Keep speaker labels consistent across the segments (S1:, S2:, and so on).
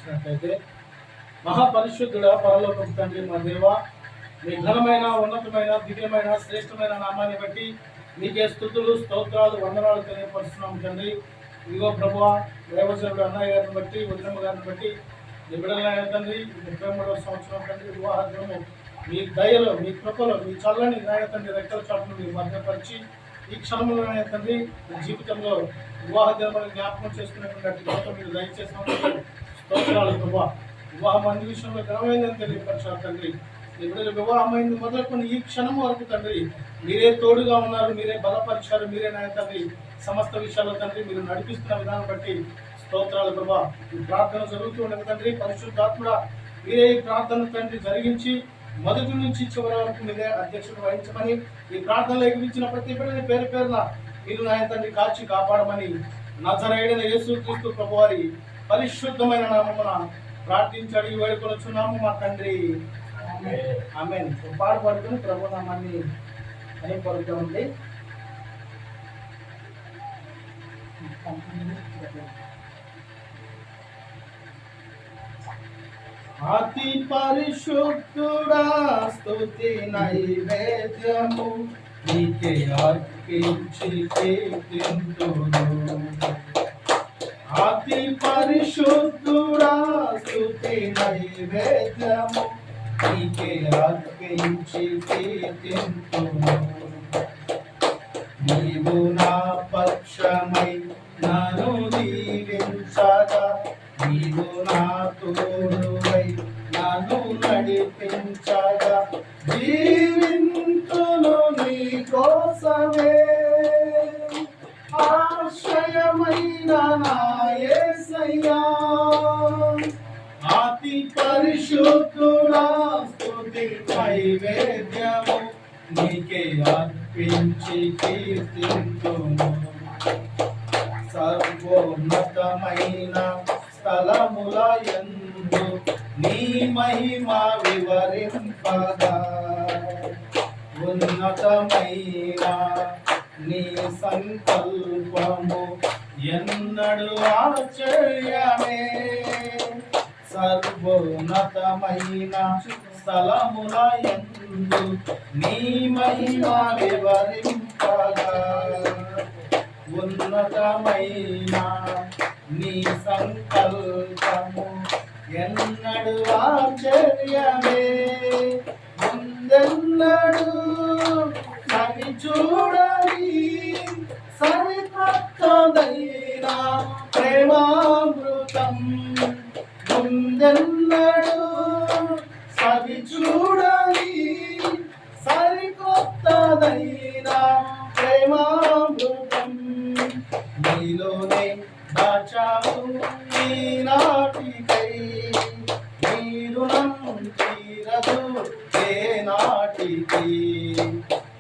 S1: ప్రార్థించినట్లయితే, మహాపరిశుద్ధుడ పరలోకపు తండ్రి మా దేవ, మీ ఘనమైన ఉన్నతమైన దివ్యమైన శ్రేష్టమైన నామాన్ని బట్టి మీకే స్తుతులు స్తోత్రాలు వందనాలు తెలియపరుస్తున్నాం తండ్రి. ఇదిగో ప్రభువా, దైవజనుడు అన్నయ్య గారిని బట్టి వదినమ్మ గారిని బట్టి మీ బిడ్డలైన తండ్రి 33వ సంవత్సరం తండ్రి వివాహ దినము మీ దయలో మీ కృపలో మీ చల్లని నాయ తండ్రి రెక్కల చాటును మీరు భద్రపరిచి ఈ క్షణంలో తండ్రి మీ జీవితంలో వివాహ దినములను జ్ఞాపకం చేసుకునేటువంటి గౌరవం మీరు దయచేసినందుకు స్తోత్రాలు ప్రభా. వివాహం అన్ని విషయంలో ఘనమైందని తెలియపరిచారు తండ్రి. మీ బిడ్డలు వివాహమైంది మొదలుకొని ఈ క్షణం వరకు తండ్రి మీరే తోడుగా ఉన్నారు, మీరే బలపరిచారు, మీరే నాయ తండ్రి సమస్త విషయాల్లో తండ్రి మీరు నడిపిస్తున్న విధానం బట్టి స్తోత్రాలు ప్రభా. ఈ ప్రార్థన జరుగుతూ ఉండగా తండ్రి పరిశుద్ధాత్ముడ మీరే ఈ ప్రార్థన తండ్రి జరిగించి మొదటి నుంచి చివరి వరకు మీరే అధ్యక్షుడు వహించమని, ఈ ప్రార్థనలో ఎగిరించిన ప్రతి బిడ్డని పేరు పేరున మీరు నాయన తండ్రి కాచి కాపాడమని నజరేయుడైన యేసుక్రీస్తు ప్రభువారి పరిశుద్ధమైన నామమున ప్రార్థించి అడిగి వేడుకొనుచున్నాము మా తండ్రి, ఆమేన్. పాట పాడుకొని ప్రభు నామాన్ని అని పలుకుతామండి. అతి పరిశుద్ధుడా స్తుతి నైవేద్యము నీకే అర్పించి కీర్తింతును. అతి పరిశుద్ధుడా స్తుతి నైవేద్యము నీకే అర్పించి కీర్తింతును. నీవు నా పక్షమై నన్ను దీవించగా, నీవు నా తోడువై నన్ను నడిపించగా, జీవింతును నీ కోసమే ఆశ్రయమైన నా యేసయ్యా. అతి పరిశుద్ధుడా స్తుతి నైవేద్యము నీకే అర్పించి కీర్తింతును. సర్వోన్నతమైన స్థలముల యందు నీ మహిమ వివరింపగా, ఉన్నతమైన నీ సంకల్పము ఎన్నడు ఆశ్చర్యమే. సర్వోన్నతమైన స్థలముల యందు నీ మహిమ వివరింపగా, ఉన్నతమైన నీ సంకల్పము ఎన్నడు ఆశ్చర్యమే. ముందెన్నడు సరి చూడని సరికొత్తదైన ప్రేమామృతం, ముందెన్నడు సరి చూడని సరికొత్తదైన ప్రేమామృతం నీలోనే దాచావు ఈనాటికై. నీ రుణం తీరదు ఏ నాటికి,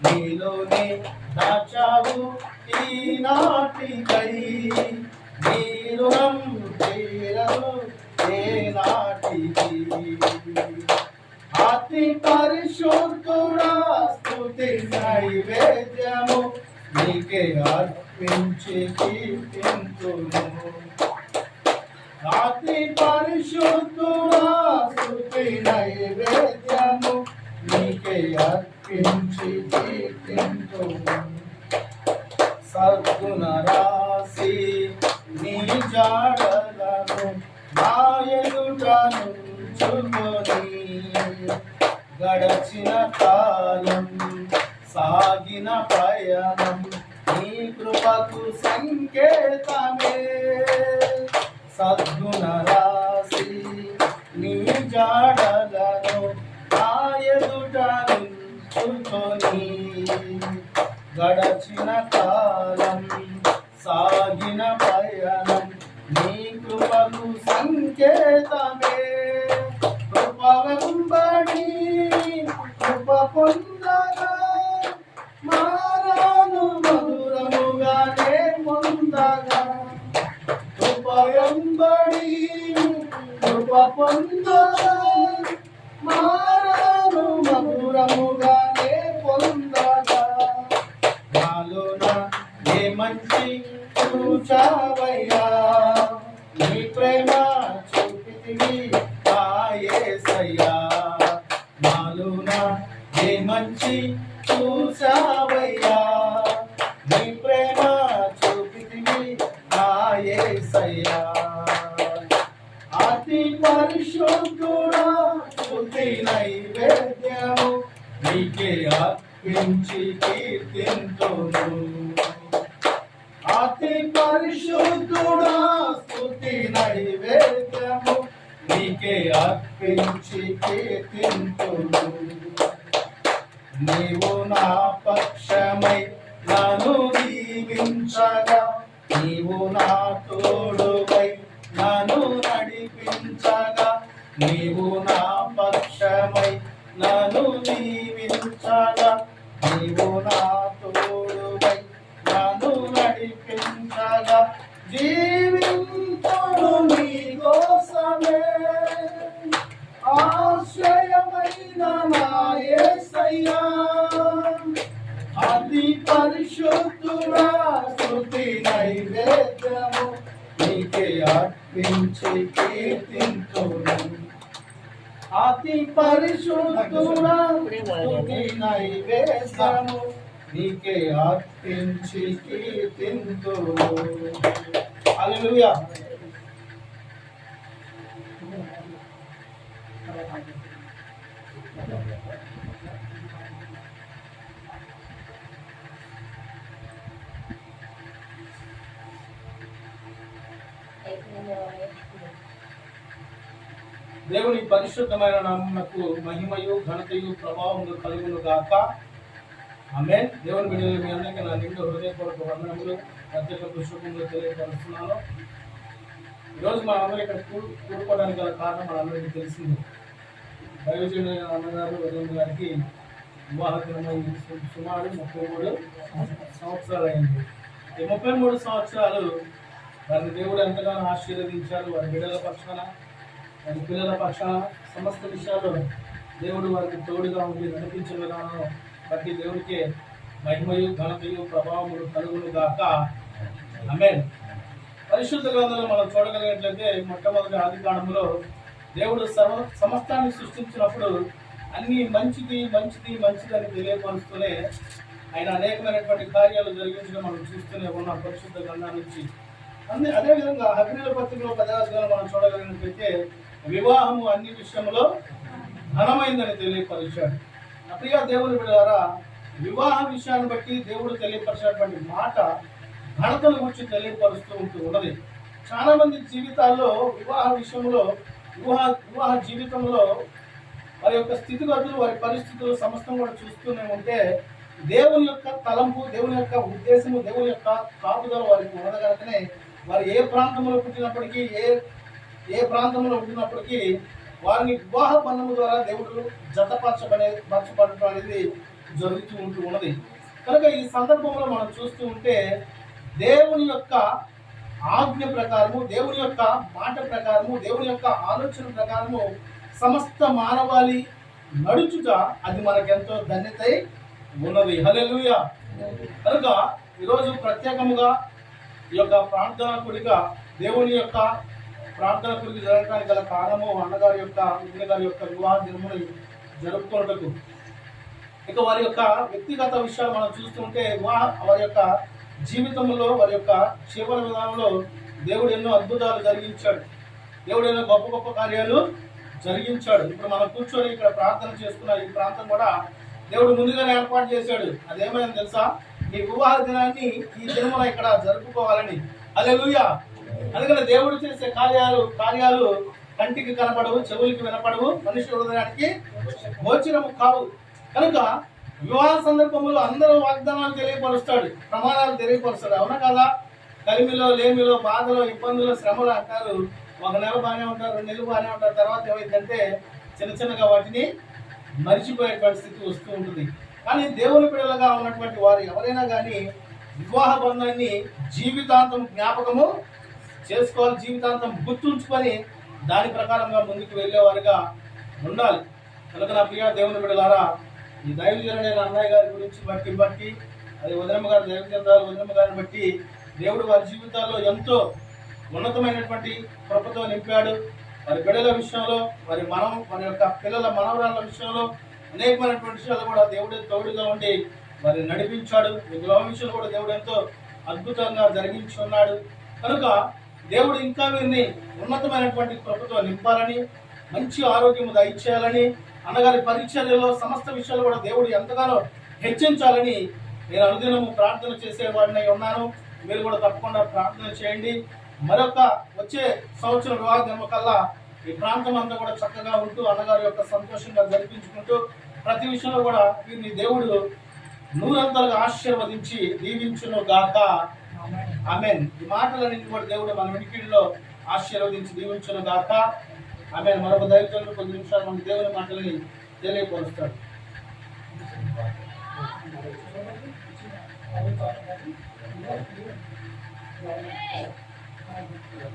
S1: నీలోనే దాచావు ఈనాటికై. నీ రుణం తీరదు ఏ నాటికి. అతి పరిశుద్ధుడా స్తుతి నైవేద్యము నీకే అర్పించి కీర్తింతును. అతి పరిశుద్ధుడా స్తుతి నైవేద్యము నీకే అర్పించి కీర్తింతును. సద్గుణ రాశి నీ జాడలను నా ఎదుట నుంచుకొని, గడచిన కాలం సాగిన పయనం నీ కృపకు సంకేతమే. సద్గుణ రాశి నీ జాడలను నా ఎదుట నుంచుకొని, గడచిన కాలం సాగిన పయనం నీ కృపకు సంకేతమే. కృప వెంబడి కృప పొందగా, మారాను మధురముగానే పొందగా. కృప వెంబడి కృప పొందగా, మారాను మధురముగానే పొందగా. నాలోన ఏ మంచి చూచావయ్యా, నీ ప్రేమ చూపితివి నుంచి చూసావయ్యా, నీ ప్రేమ చూపితివి నా యేసయ్యా. అతి పరిశుద్ధుడా స్తుతి నైవేద్యము నీకే అర్పించి కీర్తింతును. అతి పరిశుద్ధుడా స్తుతి నైవేద్యము నీకే అర్పించి కీర్తింతును. నీవు నా పక్షమై నన్ను దీవించగా, నీవు నా తోడుపై నన్ను నడిపించగా, నీవు నా పక్షమై నన్ను దీవించగా, నీవు నా తోడుపై నన్ను నడిపించగా, జీవించును నీ కోసమే ఆశ్రయమైన నా యేసయ్యా. అతి పరిశుద్ధుడా స్తుతి నైవేద్యము నీకే అర్పించి కీర్తింతును. అతి పరిశుద్ధుడా స్తుతి నైవేద్యము నీకే అర్పించి కీర్తింతును. హల్లెలూయా. దేవుని పరిశుద్ధమైన నామమునకు మహిమయు ఘనతయు ప్రభావములు కలుగును గాక. ఆమేన్. దేవుని బిడ్డలు మీ అందరికీ నా నిండు హృదయపూర్వక వందనములు, ప్రత్యేక శుభములు తెలియపరుస్తున్నాను. ఈరోజు మన అందరూ ఇక్కడ కూడుకోవడానికి గల కారణం మనందరికీ తెలిసింది. దైవజనుడైన అన్నగారు వదిన గారికి వివాహ దినమై సుమారు 33 సంవత్సరాలు అయింది. ఈ 33 సంవత్సరాలు వారిని దేవుడు ఎంతగానో ఆశీర్వదించారు. వారి బిడ్డల పక్షాన, వారి పిల్లల పక్షాన సమస్త విషయాలు దేవుడు వారికి తోడుగా ఉండి నడిపించే విధానం బట్టి దేవుడికే మహిమయు ఘనతయు ప్రభావములు కలుగును గాక. ఆమేన్. పరిశుద్ధ గ్రంథంలో మనం చూడగలిగినట్లయితే మొట్టమొదటి ఆదికాండంలో దేవుడు సమస్తాన్ని సృష్టించినప్పుడు అన్ని మంచిది మంచిది మంచిది అని తెలియపరుస్తూనే ఆయన అనేకమైనటువంటి కార్యాలు జరిగించడం మనం చూస్తూనే ఉన్నాం పరిశుద్ధ గ్రంథం నుంచి. అదేవిధంగా హెబ్రీయుల పత్రికలో 10వ అధ్యాయంలో మనం చూడగలిగినట్లయితే వివాహము అన్ని విషయంలో ఘనమైందని తెలియపరిచాడు. ప్రియ దేవుని బిడ్డలారా, వివాహ విషయాన్ని బట్టి దేవుడు తెలియపరిచినటువంటి మాట ఘనతను గురించి తెలియపరుస్తూ ఉన్నది. చాలా మంది జీవితాల్లో వివాహ విషయంలో వివాహ జీవితంలో వారి యొక్క స్థితిగతులు, వారి పరిస్థితులు సమస్తం కూడా చూస్తూనే ఉంటే దేవుని యొక్క తలంపు, దేవుని యొక్క ఉద్దేశము, దేవుని యొక్క కాపుదల వారికి ఉండగలకనే వారు ఏ ప్రాంతంలో పుట్టినప్పటికీ ఏ ప్రాంతంలో ఉంటున్నప్పటికీ వారిని వివాహ బంధము ద్వారా దేవుడు జతపరచబడటం అనేది జరుగుతూ ఉన్నది. కనుక ఈ సందర్భంలో మనం చూస్తూ ఉంటే దేవుని యొక్క ఆజ్ఞ ప్రకారము, దేవుని యొక్క మాట ప్రకారము, దేవుని యొక్క ఆలోచన ప్రకారము సమస్త మానవాళి నడుచుట అది మనకెంతో ధన్యతై ఉన్నది. హల్లెలూయా. కనుక ఈరోజు ప్రత్యేకముగా ఈ యొక్క ప్రార్థన కూడిక, దేవుని యొక్క ప్రార్థన కూడిక జరగడానికి గల కారణము అన్నగారి యొక్క గారి యొక్క వివాహ దినమును జరుపుకోవటకు. ఇక వారి యొక్క వ్యక్తిగత విషయాలు మనం చూస్తుంటే వారి యొక్క జీవితంలో, వారి యొక్క జీవన విధానంలో దేవుడు ఎన్నో అద్భుతాలు జరిగించాడు. దేవుడు ఎన్నో గొప్ప గొప్ప కార్యాలు జరిగించాడు. ఇప్పుడు మనం కూర్చొని ఇక్కడ ప్రార్థన చేసుకున్న ఈ ప్రాంతం కూడా దేవుడు ముందుగానే ఏర్పాటు చేశాడు. అదేమైంది తెలుసా? ఈ వివాహ దినాన్ని ఈ దినమున ఇక్కడ జరుపుకోవాలని. హల్లెలూయా. అందుకని దేవుడు చేసే కార్యాలు కంటికి కనపడవు, చెవులకి వినపడవు, మనిషి హృదయానికి గోచరము కావు. కనుక వివాహ సందర్భంలో అందరూ వాగ్దానాలు తెలియపరుస్తాడు, ప్రమాణాలు తెలియపరుస్తాడు. అవునా కదా? కలిమిలో, లేమిలో, బాధలో, ఇబ్బందులు, శ్రమలు అంటారు. 1 నెల బాగానే ఉంటారు, 2 నెలలు బాగానే ఉంటారు. తర్వాత ఏమైందంటే చిన్నగా వాటిని మరిచిపోయే పరిస్థితి వస్తూ ఉంటుంది. కానీ దేవుని బిడ్డలుగా ఉన్నటువంటి వారు ఎవరైనా కానీ వివాహ బంధాన్ని జీవితాంతం జ్ఞాపకము చేసుకోవాలి, జీవితాంతం గుర్తుంచుకొని దాని ప్రకారంగా ముందుకు వెళ్ళేవారుగా ఉండాలి. కనుక నా ప్రియ దేవుని బిడ్డలారా, ఈ దైవజనుడైన అన్నయ్య గారి గురించి బట్టి అది వదినమ్మ గారి దైవజనురాలు వదినమ్మ గారిని బట్టి దేవుడు వారి జీవితాల్లో ఎంతో ఉన్నతమైనటువంటి కృపతో నింపాడు. వారి బిడ్డల విషయంలో, వారి యొక్క పిల్లల మనవరాల విషయంలో, అనేకమైనటువంటి విషయాలు కూడా దేవుడే తోడుగా ఉండి మరి నడిపించాడు. ఈ గృహ విషయాలు కూడా దేవుడు ఎంతో అద్భుతంగా జరిగించి ఉన్నాడు. కనుక దేవుడు ఇంకా వీరిని ఉన్నతమైనటువంటి కృపతో నింపాలని, మంచి ఆరోగ్యం దయచేయాలని, అన్నగారి పరిచర్యలో సమస్త విషయాలు కూడా దేవుడు ఎంతగానో హెచ్చించాలని నేను అనుదినము ప్రార్థన చేసేవాడినై ఉన్నాను. మీరు కూడా తప్పకుండా ప్రార్థన చేయండి. మరొక వచ్చే సంవత్సరం వివాహ దినం కల్లా ఈ ప్రాంతం అంతా కూడా చక్కగా ఉంటూ అన్నగారి యొక్క సంతోషంగా జరిపించుకుంటూ ప్రతి విషయంలో కూడా వీరిని దేవుడు నూరంతలుగా ఆశీర్వదించి దీవించును గాక. ఆమేన్. ఈ మాటలన్నింటినీ కూడా దేవుడు మన వినికిడిలో ఆశీర్వదించి దీవించును గాక. ఆమేన్. మరొక దైవజనుడు కొద్ది నిమిషాలు మన దేవుని మాటలని తెలియపరుస్తాడు.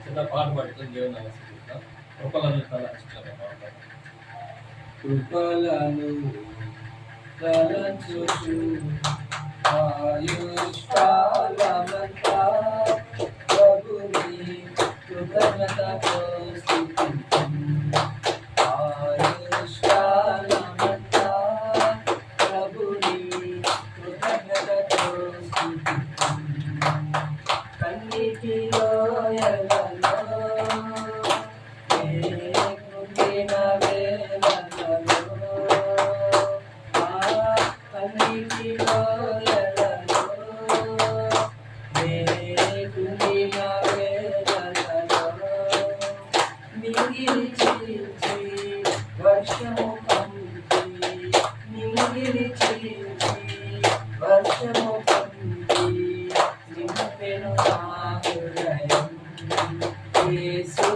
S2: చిన్న పాట పడుతుంది దేవుని నమస్కరిస్తాం. కృపలను తలచుచు ఆయుష్కాలమంతా ప్రభుని కృతజ్ఞతతో స్తుతించుము. ఆయుష్కాలమంతా ప్రభుని కృతజ్ఞతతో స్తుతించుము. కన్నిటిలో ఎల్లలో కృంగిన వేళలలో కన్నిటిలో ఎల్లలో కృంగిన వేళలలో మిగిలి చీల్చి వర్షము పంపి మిగిలి చీల్చి వర్షము పంపి నింపెను నా హృదయం. యేసు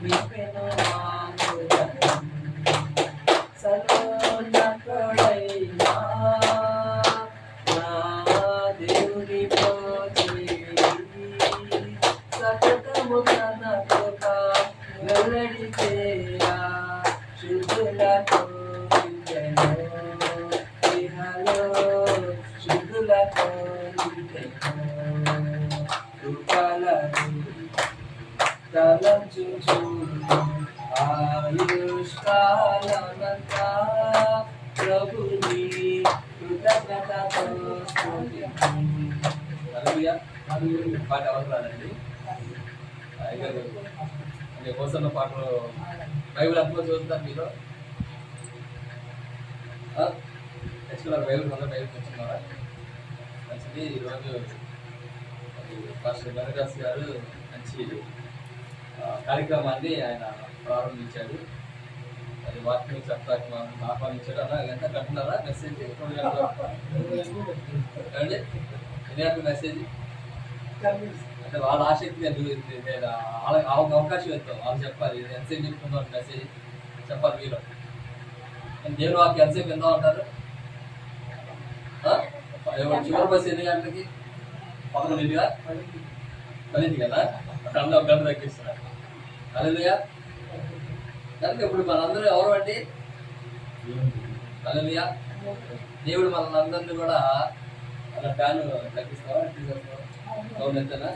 S2: నింపెను నా హృదయం. సర్వోన్నతుడైన నా దేవునితో చేరి సతతము తన కృప వెల్లడి చేయా శుద్ధులతో నింపెను. ఇహలో శుద్ధులతో కృపలను తలచుచు ఆయుష్కాలమంతా ప్రభుని కృతజ్ఞతతో స్తుతించుము. పాట అవసరాలండి. అంటే హోసన్న పాటలు బైబిల్ అంతా చదువుతారు మీరు. యాక్చువల్గా బైబిల్ మొదలు బైబిల్ తెచ్చుకున్నారా? మంచిది. ఈరోజు పాస్టర్ గణదాస్ గారు మంచి కార్యక్రమాన్ని ఆయన ప్రారంభించాడు. అది వాక్యం చెప్పడానికి మనం ఆహ్వానించాడు. అలా ఎంత కంటున్నారా మెసేజ్? ఏమండి ఎన్ని మెసేజ్ అంటే వాళ్ళ ఆసక్తి అవకాశం ఇస్తాం. వాళ్ళు చెప్పాలి ఎంతసేపు చెప్తున్నారు మెసేజ్ చెప్పాలి. మీరు దేవుని వాక్యం ఎంతసేపు విందాం అంటారు? చివరి బస్సు ఎన్ని గంటలకి? 11గా 10 కదా. ఒక గంట తగ్గిస్తున్నారు. హల్లెలూయా. కనుక ఇప్పుడు మనందరూ ఎవరు అండి? హల్లెలూయా. దేవుడు మనందరినీ కూడా అలా ఫ్యాన్ తగ్గిస్తావా? అవునంతేనా?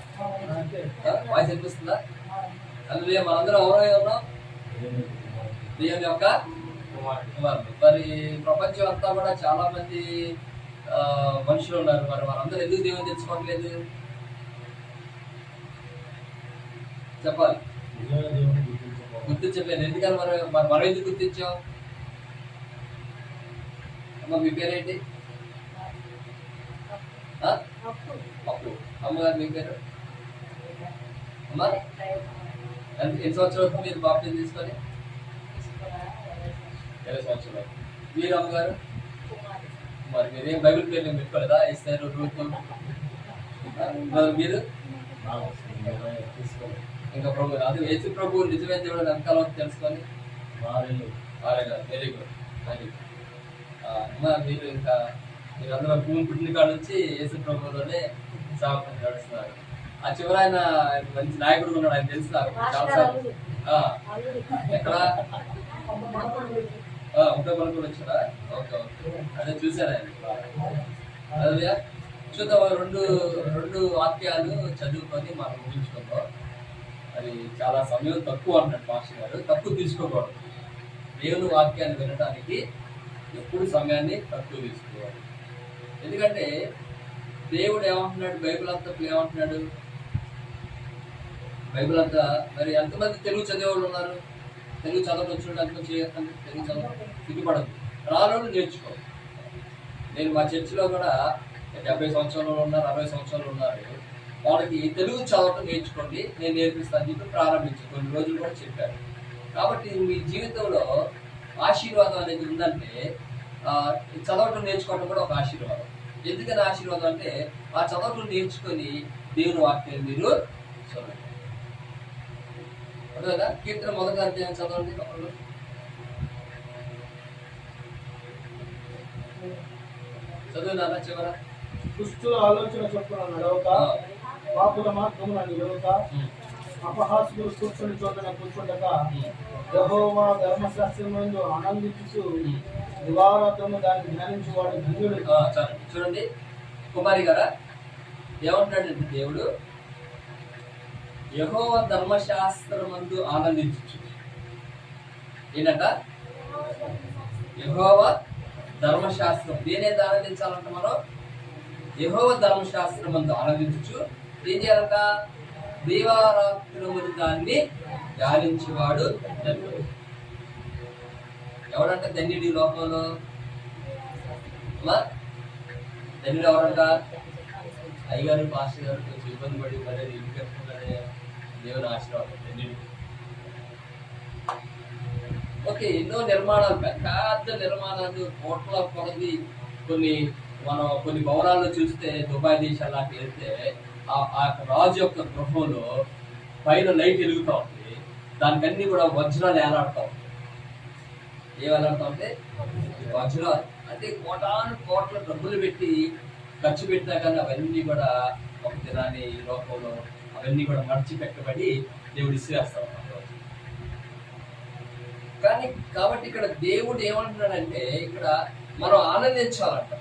S2: వాయిస్ అనిపిస్తుందా? హల్లెలూయా. మనందరం ఎవరై ఉన్నాం? దేవుని యొక్క కుమారుడు. మరి ప్రపంచం అంతా కూడా చాలా మంది మనుషులు ఉన్నారు. మరి వారందరూ ఎందుకు దేవుని తెచ్చుకోవట్లేదు చెప్పాలి. గుర్తించట్లేదు. ఎందుకని మనం ఎందుకు గుర్తించాం? అమ్మ మీ పేరేంటి? అప్పు. అమ్మగారు మీ పేరు? అమ్మ ఎన్ని సంవత్సరాలు మీరు బాప్టిజం తీసుకొని? 20 సంవత్సరాలు. మీరు అమ్మగారు? మరి మీరేం బైబిల్ పేరు నేను పెట్టుకోలేదా? ఇస్తారు రూతు. మీరు ఇంకా ప్రభు అది యేసు ప్రభు నిజమైన దేవుడు వెనకాల తెలుసుకొని వెరీ గుడ్. మీరు ఇంకా మీరందరూ భూమి పుట్టిన కాడ నుంచి యేసు ప్రభులోనే సాగుతుంది నడుస్తున్నారు. ఆ చివరి ఆయన మంచి నాయకుడు ఉన్నాడు. ఆయన తెలుసు నాకు చాలాసార్లు. ఎక్కడ ముప్పై పనులు వచ్చారా? Okay okay. అదే చూశాను ఆయన. అదే చూద్దాం. రెండు వాక్యాలు చదువుకొని మనం ముగించుకుందాం. అది చాలా సమయం తక్కువ అన్నట్టు మాస్టర్ గారు. తక్కువ తీసుకోకూడదు. దేవుని వాక్యాన్ని వినడానికి ఎప్పుడు సమయాన్ని తక్కువ తీసుకోవాలి. ఎందుకంటే దేవుడు ఏమంటున్నాడు, బైబిల్ అంతా ఏమంటున్నాడు, బైబిల్ అంతా మరి ఎంతమంది తెలుగు చదివేవాళ్ళు ఉన్నారు? తెలుగు చదవడం వచ్చినట్టు ఎంతమంది చేయకండి, తెలుగు చదవడం సిగ్గుపడదు, రాళ్ళు నేర్చుకో. నేను మా చర్చిలో కూడా 70 సంవత్సరాలు ఉన్నారు, 60 సంవత్సరాలు ఉన్నారు, వాళ్ళకి తెలుగు చదవటం నేర్చుకోండి, నేను నేర్పిస్తాను చెప్పి ప్రారంభించి కొన్ని రోజులు కూడా చెప్పారు. కాబట్టి మీ జీవితంలో ఆశీర్వాదం అనేది ఉందంటే చదవటం నేర్చుకోవడం కూడా ఒక ఆశీర్వాదం. ఎందుకని ఆశీర్వాదం అంటే ఆ చదవటం నేర్చుకొని దేవుని వాక్యాన్ని మీరు చదవండి. అదే కదా, కీర్తన 1వ అధ్యాయం చదవండి. చదువునా చివర?
S1: దుష్టుల ఆలోచన చొప్పున నడవక, పాపుల మార్గమున నిలవక, అపహాస్యులు కూర్చొని చోటన కూర్చుండక, యెహోవా ధర్మశాస్త్రమందు ఆనందించుచు దివారాత్రము దాన్ని ధ్యానించువాడు ధన్యుడు.
S2: చూడండి కుమారి గారా, ఏమంటున్నాడంటే దేవుడు యెహోవా ధర్మశాస్త్రమందు ఆనందించు. ఏంటంట? యెహోవా ధర్మశాస్త్రం. దేనేది ఆనందించాలంట మనం? యెహోవా ధర్మశాస్త్రమందు ఆనందించు. ఏం చేయాలంట? దీవారాత్రములు దాన్ని ధ్యానించేవాడు ధన్యుడు. ఎవడంట ధన్యుడు ఈ లోకంలో? ధన్యుడు ఎవరంట? అయ్యగారు పాస్టర్ గారు కొంచెం ఇబ్బంది పడి మరి ఇల్లు కట్టుకుంటారే, దేవుని ఆశీర్వాదం ధన్యుడు. ఓకే, ఎన్నో నిర్మాణాలు, పెద్ద నిర్మాణాలు, కోట్ల కొలది కొన్ని భవనాల్లో చూస్తే, దుబాయ్ దేశాలు లాంటి వెళ్తే ఆ రాజు యొక్క గృహంలో పైన లైట్ వెలుగుతూ ఉంది, దానికి అన్ని కూడా వజ్రాలు ఏలాడుతూ ఉంటాయి. ఏం ఏలాడుతూ ఉంటే వజ్రాలు అంటే కోట్ల డబ్బులు పెట్టి ఖర్చు పెట్టినా కానీ అవన్నీ కూడా ఒక దినాన్ని ఈ లోకంలో అవన్నీ కూడా మర్చి పెట్టబడి దేవుడు ఇసిరేస్తా ఉన్నాడు. కాబట్టి ఇక్కడ దేవుడు ఏమంటున్నాడంటే, ఇక్కడ మనం ఆనందించాలంట.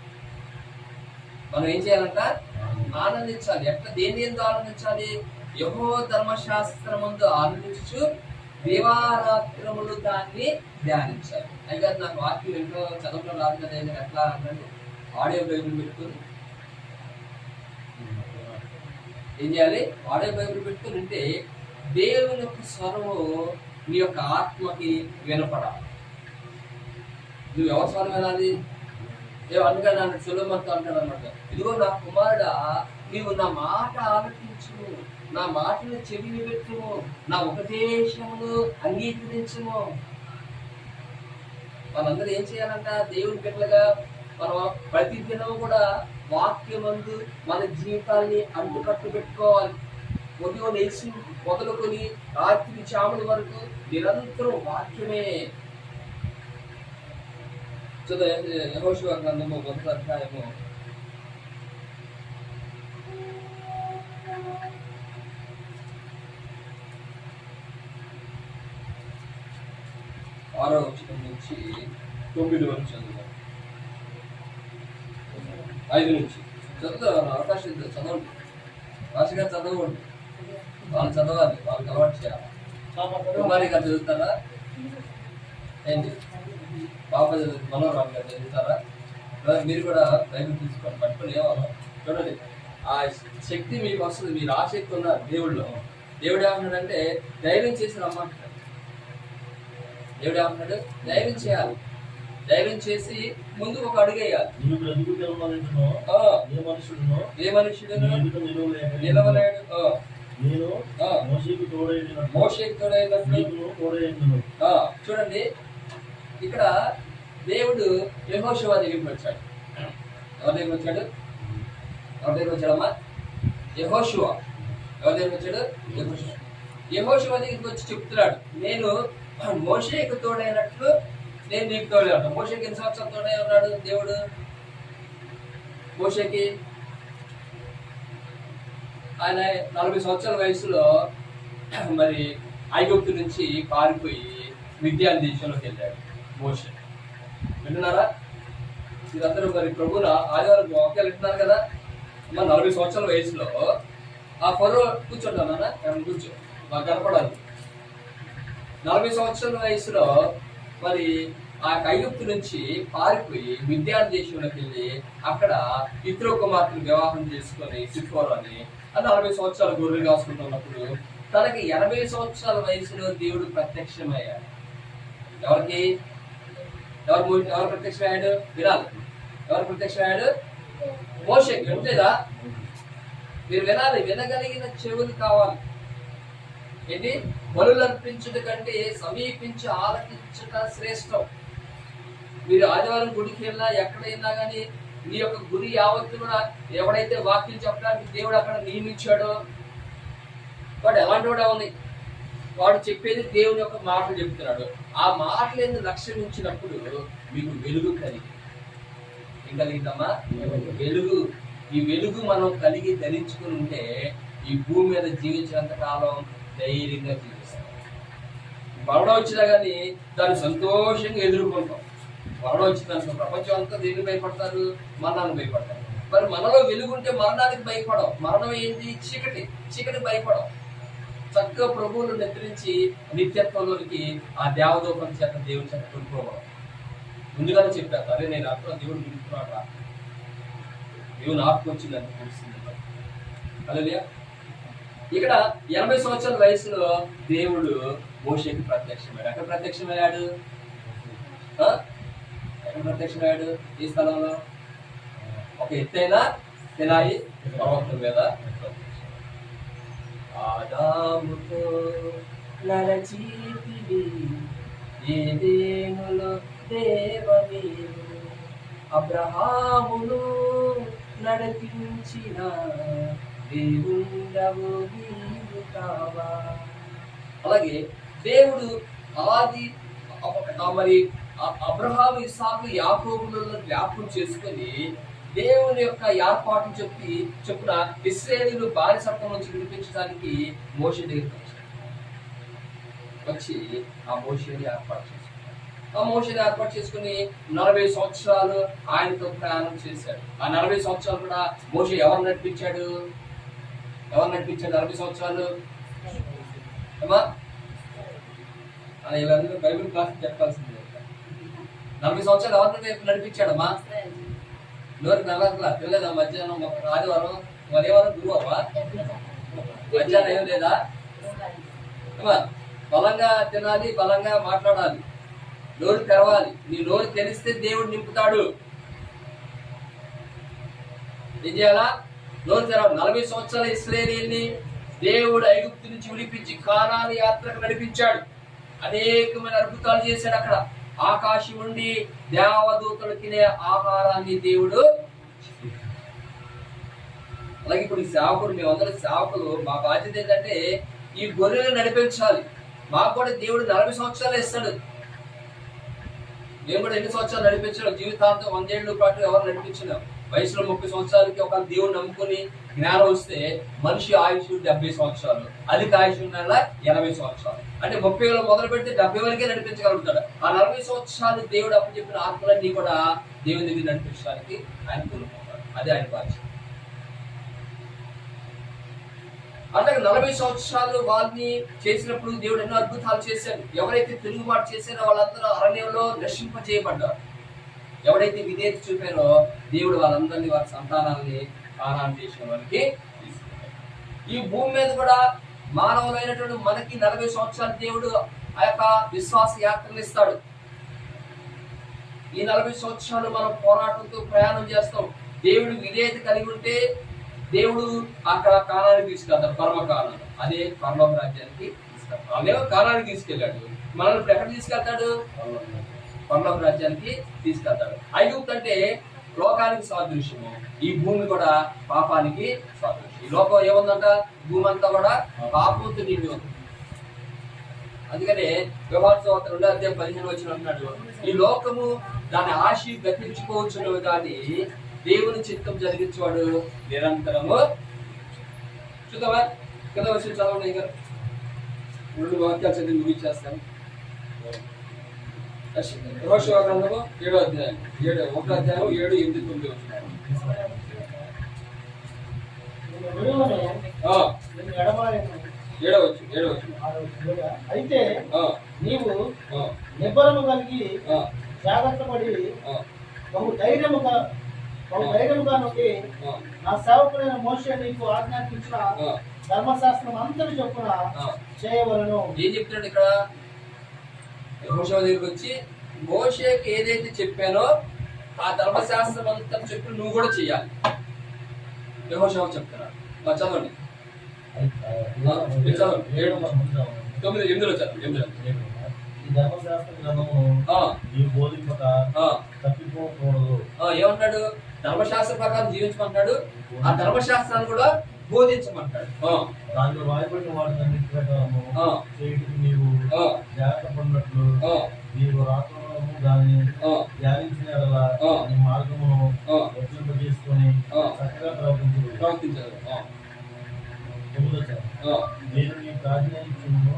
S2: మనం ఏం చేయాలంట? ఆనందించాలి. ఎట్లా? దేని ఎందు ఆనందించాలి? యెహోవా ధర్మశాస్త్రమందు ఆనందించు దివారాత్రములు దాన్ని ధ్యానించాలి. అయితే నాకు వాక్యం ఎంతో చదవడం రాదు కదా, ఎట్లా అంటే ఆడియో బైబిల్ పెట్టుకుని ఏం చేయాలి? ఆడియో బైబిల్ పెట్టుకుని ఉంటే దేవుని యొక్క స్వరము నీ యొక్క ఆత్మకి వినపడాలి. నువ్వు ఎవరి స్వరం వినాలి? అందుకని నన్ను సులభంతో అంటాడు అనమాట, ఇదిగో నా కుమారుడా, నీవు నా మాట ఆలకించుము, నా మాటను చెవిని పెట్టుము, నా ఉపదేశమును అంగీకరించుము. మనందరూ ఏం చేయాలంట? దేవుని బిడ్డలుగా మనం ప్రతి దినం కూడా వాక్యమందు మన జీవితాన్ని అంటుకట్టు పెట్టుకోవాలి. ఉదయం లేచి మొదలుకొని రాత్రి చాముల వరకు నిరంతరం వాక్యమే. యెహోషువ గ్రంథము 1వ అధ్యాయము 6వ వచనం నుంచి 9 వరకు చదువుదాం. 5 నుంచి చదువుతాం. అవకాశం చదవండి, రాశిగా చదవండి, వాళ్ళు చదవాలి, వాళ్ళకి అలవాటు చేయాలి. కుమారి గారు చదువుతారా? ఏంటి పాప మనోరామ్ గారు చదువుతారా? మీరు కూడా బైబిల్ తీసుకోండి, పట్టుకుని ఏమన్నా చూడండి. ఆ శక్తి మీకు వస్తుంది, మీరు ఆసక్తి ఉన్నారు దేవుళ్ళు. దేవుడు ఏమంటున్నాడంటే ధైర్యం చేసి రమ్మంటున్నాడు. దేవుడు ఏమంటున్నాడు? ధైర్యం చేయాలి, ధైర్యం చేసి ముందుకు ఒక అడుగు వేయాలి. ఏ మనుషుడు నిలవలేడు, మోషేకు తోడైనట్లు. చూడండి, ఇక్కడ దేవుడు యెహోషువ దగ్గరికి వచ్చాడు. ఎవరి దగ్గరికి వచ్చాడు? ఎవరి దగ్గరికి వచ్చాడమ్మా? యెహోషువ. ఎవరి దగ్గరికి వచ్చాడు? యెహోషువ దగ్గరికి వచ్చి చెప్తున్నాడు, నేను మోషేకు తోడైనట్లు నేను నీకు తోడే ఉంటాను. మోషేకి ఎన్ని సంవత్సరాలు తోడై ఉన్నాడు దేవుడు? మోషేకి ఆయన 40 సంవత్సరాల వయసులో మరి ఐగుప్తు నుంచి పారిపోయి మిద్యాన్ దేశంలోకి వెళ్ళాడు మోషే. వింటున్నారా? మీరందరూ మరి ప్రభువుల ఆదివారం వాక్యాలు వింటున్నారు కదా. 40 సంవత్సరాల వయసులో ఆ ఫరో కూర్చుంటానా? కూర్చో, మాకు కనపడాలి. 40 సంవత్సరాల వయసులో మరి ఆ ఐగుప్తు నుంచి పారిపోయి మిద్యాన్ దేశంలోకి వెళ్ళి అక్కడ ఇతర కుమార్తెను వివాహం చేసుకొని సిఫోర్ అని 40 సంవత్సరాలు గొర్రెలు కాసుకుంటున్నప్పుడు తనకి 80 సంవత్సరాల వయసులో దేవుడు ప్రత్యక్షమయ్యాడు. ఎవరికి? ఎవరు ప్రత్యక్షమయ్యాడు? వినాలి. ఎవరు ప్రత్యక్షమయ్యాడు? మోషేకి. వినలేదా? మీరు వినాలి. వినగలిగిన చెవులు కావాలి. ఏంటి? బలులు అర్పించుట కంటే సమీపించి ఆలకించుట శ్రేష్టం. మీరు ఆదివారం గుడికి వెళ్ళినా ఎక్కడైనా కానీ మీ యొక్క గురి యావత్తు కూడా ఎవడైతే వాక్యం చెప్పడానికి దేవుడు అక్కడ నియమించాడో వాడు ఎలాంటి వాడు ఉంది? వాడు చెప్పేది దేవుని యొక్క మాటలు చెప్తున్నాడు. ఆ మాటలను లక్ష్యం ఉంచినప్పుడు మీకు వెలుగు కలిగి ఏం కలిగిందమ్మా? వెలుగు. ఈ వెలుగు మనం కలిగి ధరించుకుని ఉంటే ఈ భూమి మీద జీవించినంత కాలం ధైర్యంగా జీవిస్తాం. మరణం వచ్చినా కానీ దాన్ని సంతోషంగా ఎదుర్కొంటాం. మరణం వచ్చిందనుకో ప్రపంచం అంతా దేనికి భయపడతారు? మరణానికి భయపడతారు. మరి మనలో వెలుగుంటే మరణానికి భయపడం. మరణం ఏంటి? చీకటి భయపడం. చక్కగా ప్రభువును నిద్రించి నిత్యత్వంలోనికి ఆ దేవదూతం చేత దేవుని చేత కొనుక్కోవడం. ముందుగానే చెప్పారు, అరే నేను అర్థం దేవుడు పిలుస్తున్నాడు, దేవుని ఆత్మ వచ్చిందని తెలుస్తుంది. హల్లెలూయా. ఇక్కడ 80 సంవత్సరాల వయసులో దేవుడు మోషేకి ప్రత్యక్షమయ్యాడు. ఎక్కడ ప్రత్యక్షమయ్యాడు? ఎక్కడ ప్రత్యక్షమయ్యాడు? ఈ స్థలంలో ఒక ఎత్తైన సినాయి పర్వతం మీద. ఆదాముతో నరచీతివి ఏదేనులో దేవమీరు, అబ్రహామును నడిపించిన దేవుండవు నీవు కావా. అలాగే దేవుడు ఆది మరి అబ్రహాము ఇస్సాకు యాకోబులను జ్ఞాపకం చేసుకొని దేవుని యొక్క ఏర్పాటు చెప్పున ఇశ్రాయేలీయులు బానిసత్వం నుంచి విడిపించడానికి మోషే దగ్గరికి వచ్చి ఆ మోషేని ఏర్పాటు చేసుకుని 40 సంవత్సరాలు ఆయనతో ప్రయాణం చేశాడు. ఆ 40 సంవత్సరాలు కూడా మోషే ఎవరు నడిపించాడు? 40 సంవత్సరాలు అమ్మా ఇలా బైబిల్ క్లాస్ చెప్పాల్సింది. 40 సంవత్సరాలు ఎవరిని నడిపించాడమ్మా? నోరు నల్లట్లా తెలియదా? మధ్యాహ్నం ఆదివారం మధ్యవారం గురువమ్మా మధ్యాహ్నం ఏం లేదా? బలంగా తినాలి, బలంగా మాట్లాడాలి, నోరు తెరవాలి. నీ నోరు తెరిస్తే దేవుడు నింపుతాడు. ఏం చేయాలా? నోరు తెరవాలి. 40 సంవత్సరాల ఇశ్రాయేలీయుల్ని దేవుడు ఐగుప్తు నుంచి విడిపించి కానాను యాత్రకు నడిపించాడు. అనేకమైన అద్భుతాలు చేశాడు. అక్కడ ఆకాశం నుండి దేవదూతలు తినే ఆహారాన్ని దేవుడు. అలాగే ఇప్పుడు ఈ సేవకుడు, మేమందరం సేవకులు, మా బాధ్యత ఏంటంటే ఈ గొర్రెలను నడిపించాలి. మాకు కూడా దేవుడు 40 సంవత్సరాలు ఇస్తాడు. మేము కూడా ఎన్ని సంవత్సరాలు నడిపించడం? జీవితాంతం 100 ఏళ్ళ పాటు ఎవరు నడిపించలేం. వయసులో 30 సంవత్సరాలకి ఒక దేవుడు నమ్ముకుని జ్ఞానం వస్తే మనిషి ఆయుష్ 70 సంవత్సరాలు, అధిక ఆయుష్ 80 సంవత్సరాలు. అంటే 30 మొదలు పెడితే 70 వరకే నడిపించగలుగుతాడు. ఆ 40 సంవత్సరాలు దేవుడు అప్పుడు చెప్పిన ఆత్మలన్నీ కూడా దేవుని దగ్గర నడిపించడానికి ఆయన కోరుకుంటాడు. అదే ఆయన బాధ్యత. అట్లాగే 40 సంవత్సరాలు వాళ్ళని చేసినప్పుడు దేవుడు ఎన్నో అద్భుతాలు చేశాడు. ఎవరైతే తిరుగుబాటు చేశారో వాళ్ళందరూ అరణ్యంలో నశింపజేయబడ్డారు. ఎవరైతే విధేయత చూపారో దేవుడు వాళ్ళందరినీ, వారి సంతానాన్ని కానాను దేశంలోనికి తీసుకెళ్ళాడు. ఈ భూమి మీద కూడా మానవులైనటువంటి మనకి 40 సంవత్సరాలు దేవుడు ఆ యొక్క విశ్వాస యాత్రలు ఇస్తాడు. ఈ 40 సంవత్సరాలు మనం పోరాటంతో ప్రయాణం చేస్తాం. దేవుడు విధేయత కలిగి ఉంటే దేవుడు అక్కడ కానానికి తీసుకెళ్తాడు, పరమ కానాను. అదే పరలోక రాజ్యానికి తీసుకెళ్తాడు. వాళ్ళేమో కానానికి తీసుకెళ్ళాడు, మనల్ని ఇప్పుడు ఎక్కడ తీసుకెళ్తాడు? పరలోక రాజ్యానికి తీసుకెళ్తాడు. ఐగుప్తు అంటే లోకానికి సాదృశ్యము, ఈ భూమి కూడా పాపానికి సాదృశ్యం. ఈ లోకం ఏముందంట? భూమి అంతా కూడా పాపంతో నిండి ఉంది. అందుకనే వ్యవహార సువార్త 2:15 అంటున్నాడు, ఈ లోకము దాని ఆశ గతించుకోవచ్చును కానీ దేవుని చిత్తం జరిగించేవాడు నిరంతరము. చూద్దామా? కదా వచ్చి చదవండి గారు, 2 వాక్యాలు చదివి ముగించేస్తాను. యెహోషువ గ్రంథము 7వ అధ్యాయం 7, 1వ అధ్యాయం 7, 8, 9 వచ్చినారు.
S1: అయితే నీవు నిబ్బరము కలిగి జాగ్రత్త పడి బహు ధైర్యముగా నొక్కి నా సేవకుడైన మోషే నీకు ఆజ్ఞాపించిన ధర్మశాస్త్రం అంతటి చొప్పున చేయవలను.
S2: ఏం చెప్తున్నాడు ఇక్కడ? యెహోషువ దగ్గరికి వచ్చి మోషేకి ఏదైతే చెప్పానో ఆ ధర్మశాస్త్రం అంతా చెప్పి నువ్వు కూడా చెయ్యాలి. యెహోషువ చెప్తున్నాడు. చదవండి. 9-8 చదవండి.
S1: ఈ ధర్మశాస్త్ర గ్రంథమును నీవు బోధింపక తప్పిపోకూడదు.
S2: ఏమంటాడు? ధర్మశాస్త్ర ప్రకారం జీవించమంటాడు, ఆ ధర్మశాస్త్రాన్ని కూడా బోధించమంటాడు.
S1: దాంట్లో రాయబడిన వాటిని ప్రకారము చేయటం నీవు జాగ్రత్త పడినట్లు నీవు రాత్రులను దాన్ని ధ్యానించిన నీ మార్గమును వర్తింపజేసుకొని చక్కగా ప్రవర్తించారు. నేను నీకు ఆజ్ఞాపించును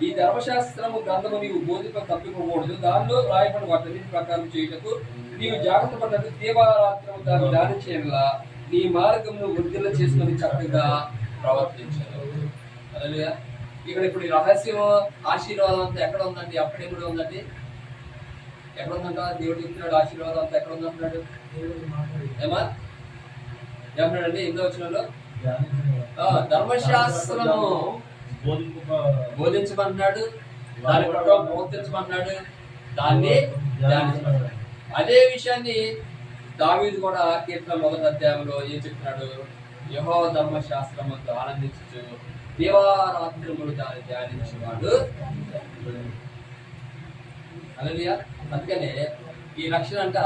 S1: ఈ ధర్మశాస్త్రము గ్రంథము నీవు బోధిక తప్పిపోకూడదు, దానిలో రాయబడిన వాటి ప్రకారం చేయుటకు నీవు జాగ్రత్త పడ్డట్టు దేవారాత్రము దాన్ని ధ్యానించేలా నీ మార్గమును వృద్ధిలో చేసుకుని చక్కగా ప్రవర్తించారు. అదే ఇక్కడ ఇప్పుడు ఈ రహస్యం ఆశీర్వాదం అంతా ఎక్కడ ఉందండి? అప్పుడే కూడా ఉందండి. ఎక్కడ ఉందంట? దేవుడు చెప్తున్నాడు ఆశీర్వాదం అంతా ఎక్కడ ఉందంటున్నాడు? ఏమన్నాడండి? 8వ వచనంలో ధర్మశాస్త్రము బోధించమన్నాడు, దాని ప్రకారం ప్రవర్తించమన్నాడు, దాన్ని ధ్యానించమన్నాడు. అదే విషయాన్ని దావీదు కూడా కీర్తన 1వ అధ్యాయంలో ఏం చెప్తున్నాడు? యెహోవా ధర్మశాస్త్రముతో ఆనందించు, దేవారాత్రములు దాన్ని ధ్యానించేవాడు. హల్లెలూయా. అందుకనే ఈ రక్షణ అంట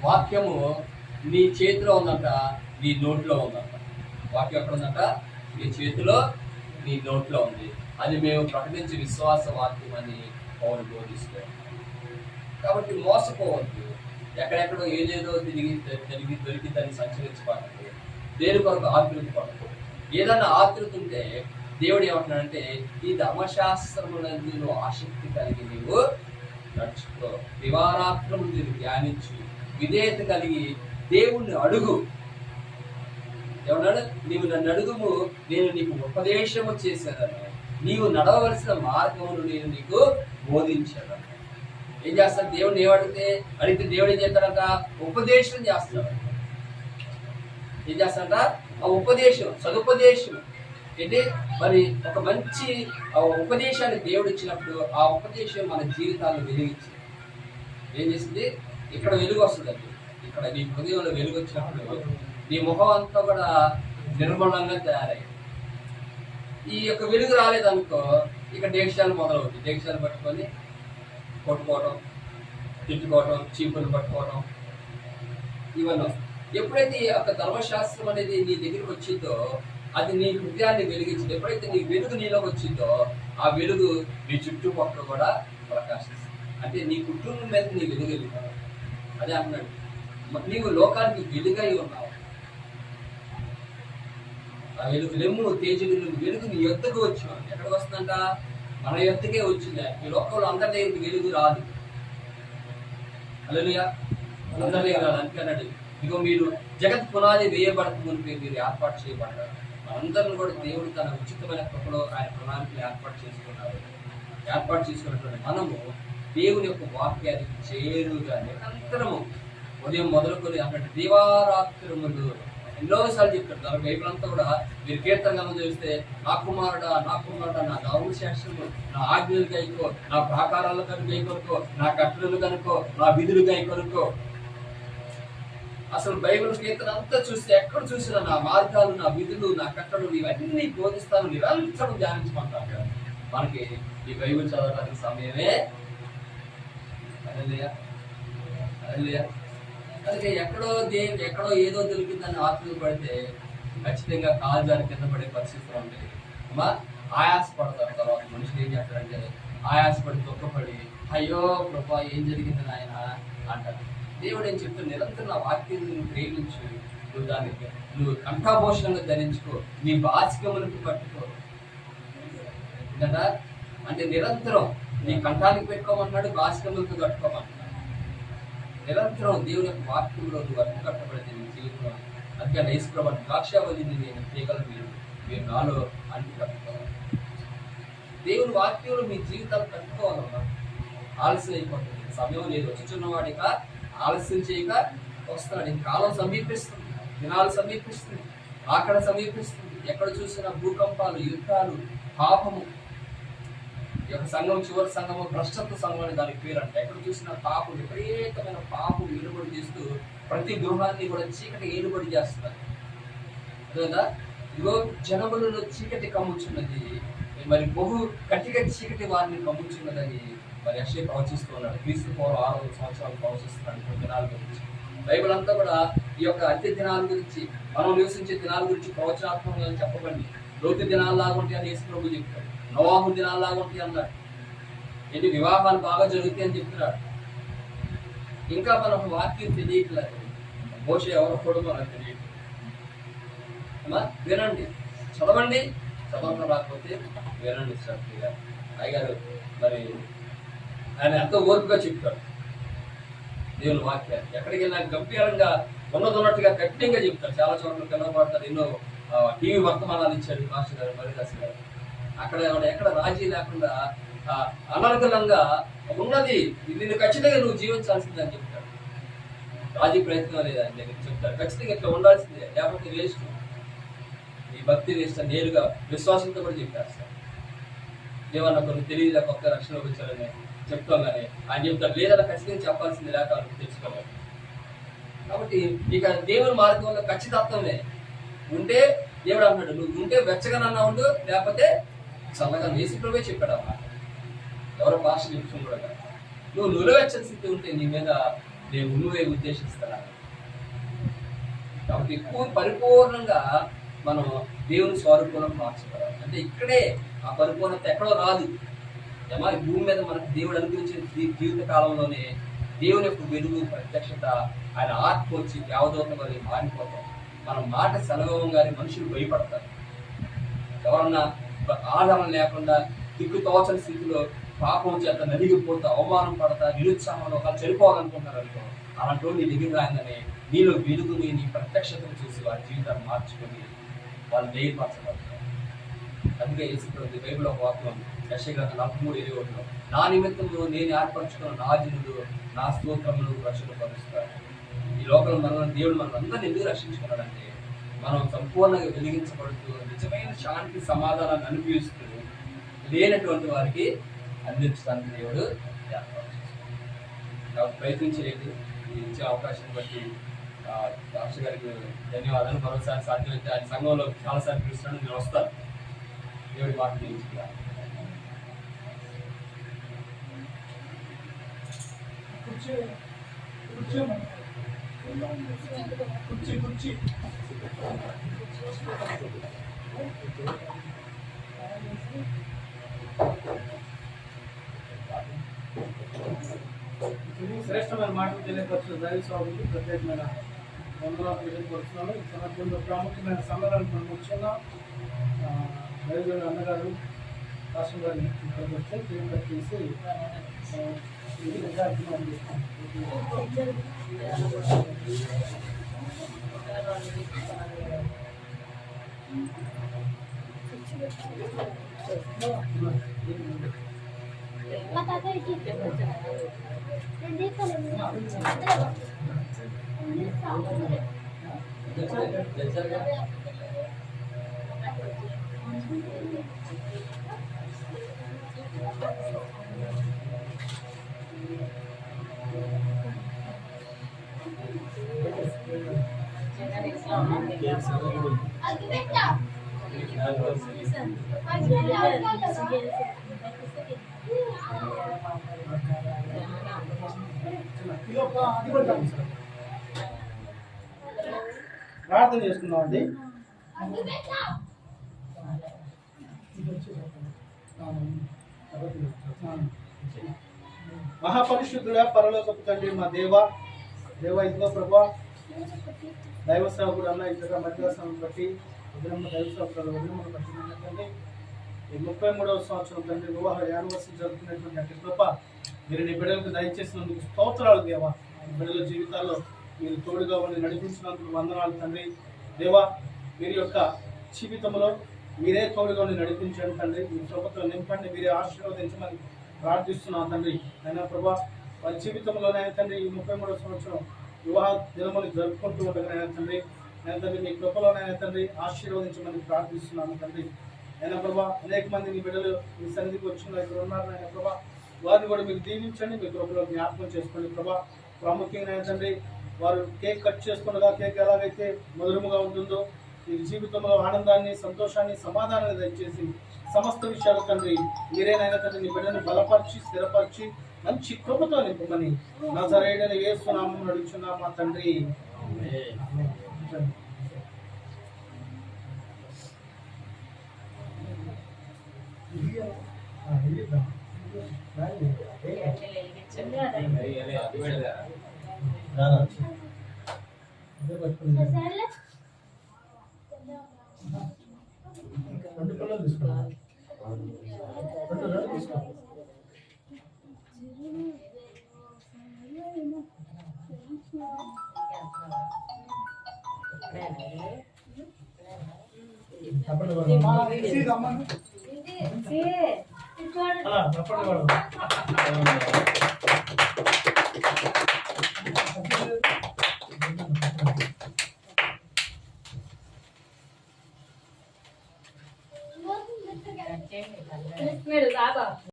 S1: వాక్యము నీ చేతిలో ఉందంట, నీ నోట్లో ఉందంట. వాక్యం ఎక్కడ ఉందంట? నీ చేతిలో, నీ నోట్లో ఉంది. అది మేము ప్రకటించే విశ్వాస వాక్యం అని పౌలు బోధిస్తాం. కాబట్టి మోసపోవద్దు. ఎక్కడెక్కడో ఏదేదో తిరిగి దొరికిందని సంచరించబడదు. దేని కొరకు ఆతృత పడదు. ఏదన్నా ఆతృత ఉంటే దేవుడు ఏమంటున్నాడంటే ఈ ధర్మశాస్త్రమునందు నువ్వు ఆసక్తి కలిగి నీవు నడుచుకో, దివారాత్రము నీవు ధ్యానించు, విధేయత కలిగి దేవుణ్ణి అడుగు. ఏమన్నాడు? నీవు నన్ను అడుగుము, నేను నీకు ఉపదేశము చేసేదను, నీవు నడవవలసిన మార్గమును నేను నీకు బోధించాను. ఏం చేస్తాడు? దేవుడిని అడిగితే దేవుడు ఏం చేస్తాడంట? ఉపదేశం చేస్తాడు. ఏం చేస్తాడంట? ఆ ఉపదేశం, సదుపదేశం ఏంటి? మరి ఒక మంచి ఉపదేశాన్ని దేవుడు ఇచ్చినప్పుడు ఆ ఉపదేశం మన జీవితాలను వెలిగించి ఏం చేసింది? ఇక్కడ వెలుగు వస్తుందండి. ఇక్కడ నీ హృదయంలో వెలుగు వచ్చినప్పుడు నీ ముఖం అంతా కూడా నిర్మలంగా తయారయ్యి. ఈ యొక్క వెలుగు రాలేదనుకో ఇక డేక్షాలు మొదలవుతాయి. డేక్షాలు పట్టుకొని కొట్టుకోవడం, తిట్టుకోవడం, చీపులు పట్టుకోవడం, ఇవన్నీ. ఎప్పుడైతే ఈ యొక్క ధర్మశాస్త్రం అనేది నీ దగ్గరికి వచ్చిందో అది నీ హృదయాన్ని వెలిగించింది. ఎప్పుడైతే నీ వెలుగు నీలోకి వచ్చిందో ఆ వెలుగు నీ చుట్టుపక్కల కూడా ప్రకాశిస్తుంది. అంటే నీ కుటుంబం మీద నీ వెలుగు వెలుగుతావు. అదే అన్నాడు, నీవు లోకానికి వెలుగై ఉన్నావు. ఆ వెలుగు లెమ్ము తేజుడు వెలుగు నీ యొద్దకు వచ్చావు. ఎక్కడికి వస్తుందంట? మన యొద్దకే వచ్చింది. ఈ లోకంలో అందరి దగ్గరికి వెలుగు రాదు. హల్లెలూయా. అందరి దగ్గర రాదు. అందుకే అన్నాడు, ఇదిగో మీరు జగత్ పునాది వేయబడక మునిపే మీరు ఏర్పాటు చేయబడ్డారు. మనందరిని కూడా దేవుడు తన ఉచితమైన కృపలో ఆయన ప్రణాళికలు ఏర్పాటు చేసుకున్నారు. ఏర్పాటు చేసుకున్నటువంటి మనము దేవుని యొక్క వాక్యానికి చేరుగా నిరంతరము ఉదయం మొదలుకొని అన్నట్టు దీవారాత్రములు ఎన్నోసార్లు చెప్తాడు. దాని బైబిల్ అంతా కూడా మీరు కీర్తన చూస్తే నా కుమారుడా నా ధర్మశాస్త్రము, నా ఆజ్ఞలు గైకో, నా ప్రాకారాలు కనుక గైకొనుకో, నా కట్టడలు కనుకో, నా విధులు గైకొనుకో. అసలు బైబిల్ కీర్తన అంతా చూస్తే ఎక్కడ చూసినా నా మార్గాలు, నా విధులు, నా కట్టడలు ఇవన్నీ బోధిస్తాను, నిరంతరం ధ్యానించమంటారు కదా. మనకి ఈ బైబిల్ చదవడానికి సమయమే. హల్లెలూయా. హల్లెలూయా. అందుకే ఎక్కడో ఏదో దొరికిందని ఆత్మీయ పడితే ఖచ్చితంగా కాలు జారి కింద పడే పరిస్థితులు ఉంటాయి. అమ్మా ఆయాసపడతారు. తర్వాత మనుషులు ఏం చేస్తారంటే ఆయాసపడి దుఃఖపడి అయ్యో ప్రభా ఏం జరిగిందని ఆయన అంటారు. దేవుడు ఏం చెప్తాడు? నిరంతరం నా వాక్యం నువ్వు ప్రేమించు, నువ్వు దానికి నువ్వు కంఠాభూషణంగా ధరించుకో, నీ బాసికములకు పట్టుకో. ఏంటంట? అంటే నిరంతరం నీ కంఠానికి పెట్టుకోమన్నాడు, బాసికములకు కట్టుకోమన్నాడు. నిరంతరం దేవుని యొక్క వాక్యంలో నువ్వు అడ్డు కట్టబడితే నీ జీవితంలో. అందుకని యేసుప్రభు ద్రాక్షావళిని నేను తీగలు మీరు నాలో అడ్డు కట్టుకోవాలి.
S2: వాక్యంలో మీ జీవితాలు కట్టుకోవాలమ్మా. ఆలస్యం అయిపోతుంది, సమయం లేదు. వచ్చుచున్నవాడిక ఆలస్యం చేయక వస్తున్నాడు. ఈ కాలం సమీపిస్తుంది, దినాలు సమీపిస్తుంది, ఆకడ సమీపిస్తుంది. ఎక్కడ చూసినా భూకంపాలు, యుద్ధాలు, పాపము. ఈ యొక్క సంఘం చివరి సంఘము భ్రష్టత్వ సంఘం అని దానికి పేరు అంట. ఎక్కడ చూసినా పాపం, విపరీతమైన పాపం ఏలుబడి చేస్తూ ప్రతి గృహాన్ని కూడా చీకటి ఏలుబడి చేస్తున్నారు కదా. ఇదిగో జనములలో చీకటి కమ్ముచున్నది, మరి బహు కట్టిగా చీకటి వారిని కమ్ముచున్నదని మరి యెషయా ప్రవచిస్తూ ఉన్నాడు. క్రీస్తు పూర్వం 600 సంవత్సరాలు ప్రవచిస్తున్నాడు దినాల గురించి. బైబిల్ అంతా కూడా ఈ యొక్క అంత్య దినాల గురించి, మనం నివసించే దినాల గురించి ప్రవచనాత్మకంగా చెప్పబడింది. లోతు దినాల్లాగా ఉంటాయి అని యేసు ప్రభు చెప్తాడు. నోవాహు దినాల్లాగా ఉంటాయి అన్నాడు. ఏంటి, వివాహాలు బాగా జరుగుతాయి అని చెప్తున్నాడు. ఇంకా మనకు వాక్యం తెలియట్లేదు. మోషే ఎవరు కూడా మనకు తెలియదు. వినండి, చదవండి, చదవడం రాకపోతే వినండి. శ్రద్ధగా అయ్యగారు మరి ఆయన ఎంతో ఓర్పుగా చెప్తాడు దేవుని వాక్యాన్ని. ఎక్కడికి వెళ్ళినా గంభీరంగా ఉన్నట్టుగా కఠినంగా చెప్తారు. చాలా చోట్ల కనబడతారు. ఎన్నో టీవీ వర్తమానాలు ఇచ్చాడు మాస్టర్ గారు, మరిదాస్ గారు. అక్కడ ఎక్కడ రాజీ లేకుండా అనర్గళంగా ఉన్నది, నిన్ను ఖచ్చితంగా నువ్వు జీవించాల్సిందని చెప్తాడు. రాజీ ప్రయత్నం లేదని దగ్గర చెప్తాడు. ఖచ్చితంగా ఇట్లా ఉండాల్సిందే, లేకపోతే వేస్ట్, ఈ భక్తి వేస్ట్ అని నేరుగా విశ్వాసంతో కూడా చెప్పారు. సార్ ఏమన్నా కొన్ని తెలియదు, కొత్త రక్షణలోకి వచ్చారని చెప్తాం కానీ ఆయన చెప్తాడు లేదన్నా ఖచ్చితంగా చెప్పాల్సింది, లేక తెలుసుకోవాలి. కాబట్టి ఇక దేవుని మార్గంలో ఖచ్చితత్వమే ఉంటే దేవుడు అన్నాడు, నువ్వు ఉంటే వెచ్చగానన్నా ఉండు, లేకపోతే చల్లగా. యేసుప్రభువే చెప్పాడు అన్నమాట. ఎవరో భాష చెప్తుంది కూడా కదా. నువ్వు నులవెచ్చని స్థితి ఉంటే నీ మీద నేను నువ్వే ఉద్దేశిస్తాను. కాబట్టి పరిపూర్ణంగా మనం దేవుని స్వరూపంలో మార్చుకోవాలి. అంటే ఇక్కడే ఆ పరిపూర్ణత ఎక్కడో రాదు. ఏమా ఈ భూమి మీద మనకు దేవుడు అనుగ్రహించిన జీవిత కాలంలోనే దేవుని యొక్క వెలుగు, ప్రత్యక్షత, ఆయన ఆత్మ వచ్చి దేవదూత వల్ల మారిపోతాం. మన మాట సెలవంగానే మనుషులు భయపడతారు. ఎవరన్నా ఆధారం లేకుండా దిక్కుతోచని స్థితిలో పాపం చేత నలిగిపోతా, అవమానం పడతా, నిరుత్సాహంలో ఒకళ్ళు చనిపోవాలనుకుంటారు అనుకో. అలాంటి నీ దగ్గర రాగానే నీలో వెలుగుని, నీ ప్రత్యక్షతను చూసి వారి జీవితాన్ని మార్చుకొని వాళ్ళు ధైర్యపరచబడతారు. అందుకే యేసుప్రభు బైబిల్ ఒక వాక్యం యెషయా గ్రంథం 43:21 నా నిమిత్తము నేను ఏర్పరచుకున్న నా జనులు నా స్తోత్రములు రక్షణపరుస్తారు. ఈ లోకంలో మనం దేవుడు మనం అందరినీ ఎందుకు రక్షించుకున్నాడంటే మనం సంపూర్ణంగా వెలిగించబడుతూ నిజమైన శాంతి సమాధానాన్ని అనుభవిస్తూ లేనటువంటి వారికి అందించడానికి దేవుడు ఏర్పాటు ప్రయత్నించలేదు. ఇచ్చే అవకాశం బట్టి డాక్టర్ గారికి ధన్యవాదాలు. మరోసారి సాధ్యమైతే ఆయన సంఘంలో చాలాసార్లు పిలుస్తున్నాను, నేను వస్తాను. దేవుడి మాట తెలుసుకున్నాను.
S1: శ్రేష్టమైన మాటలు తెలియపరిచిన దైవ స్వామికి ప్రత్యేకమైన వందనాలు తెలియపరుస్తున్నాను. ఈ సందర్భంలో ప్రాముఖ్యమైన సందర్భాన్ని మనం వచ్చున్నాం. దైవ అన్నగారు రాష్ట్రం గారిని ఇక్కడికి వస్తే కేక్ కట్ చేసి ప్రార్థన చేసుకుందాం అండి. మహాపరిశుద్ధుడా పరలోకపు తండ్రి మా దేవ ఇదిగో ప్రభా దైవ సేవకుడు అన్న ఇంతగా మధ్యాహ్నం బట్టి దైవ సేవకుడు వదినమ్మను బట్టి ఈ 33వ సంవత్సరం తండ్రి వివాహ యానివర్సరీ జరుగుతున్నటువంటి కృప మీరు నీ బిడ్డలకు దయచేసినందుకు స్తోత్రాలు దేవా. బిడ్డల జీవితాల్లో మీరు తోడుగా ఉండి నడిపించినందుకు వందనాలు తండ్రి. దేవా, మీరు యొక్క జీవితంలో మీరే తోడుగా నడిపించండి తండ్రి. మీ కృపతో నింపండి, మీరే ఆశీర్వదించమని ప్రార్థిస్తున్నాను తండ్రి. అయినా ప్రభా వారి జీవితంలోనైనా తండ్రి ఈ 33వ సంవత్సరం వివాహ దినములు జరుపుకుంటూ ఉండగానైనా తండ్రి, అయినా తండ్రి మీ కృపలోనైనా తండ్రి ఆశీర్వదించమని ప్రార్థిస్తున్నాను తండ్రి. అయినా ప్రభా అనేక మంది మీ బిడ్డలు మీ సన్నిధికి వచ్చిన ఇక్కడ ఉన్నారు అయినా ప్రభా, వారిని కూడా మీరు దీవించండి, మీ కృపలో జ్ఞాపకం చేసుకోండి ప్రభా. ప్రాముఖ్యంగా తండ్రి వారు కేక్ కట్ చేసుకుండగా కేక్ ఎలాగైతే మధురముగా ఉంటుందో మీ జీవితంలో ఆనందాన్ని, సంతోషాన్ని, సమాధానాన్ని దయచేసి సమస్త విషయాలు తండ్రి మీరేనైనా తండ్రి నీ బిడ్డను బలపరిచి స్థిరపరిచి మంచి కృపతో నింపమని నజరేయుడైన యేసు నామమున అడుగుచున్నాము మా తండ్రి. తప్పండి.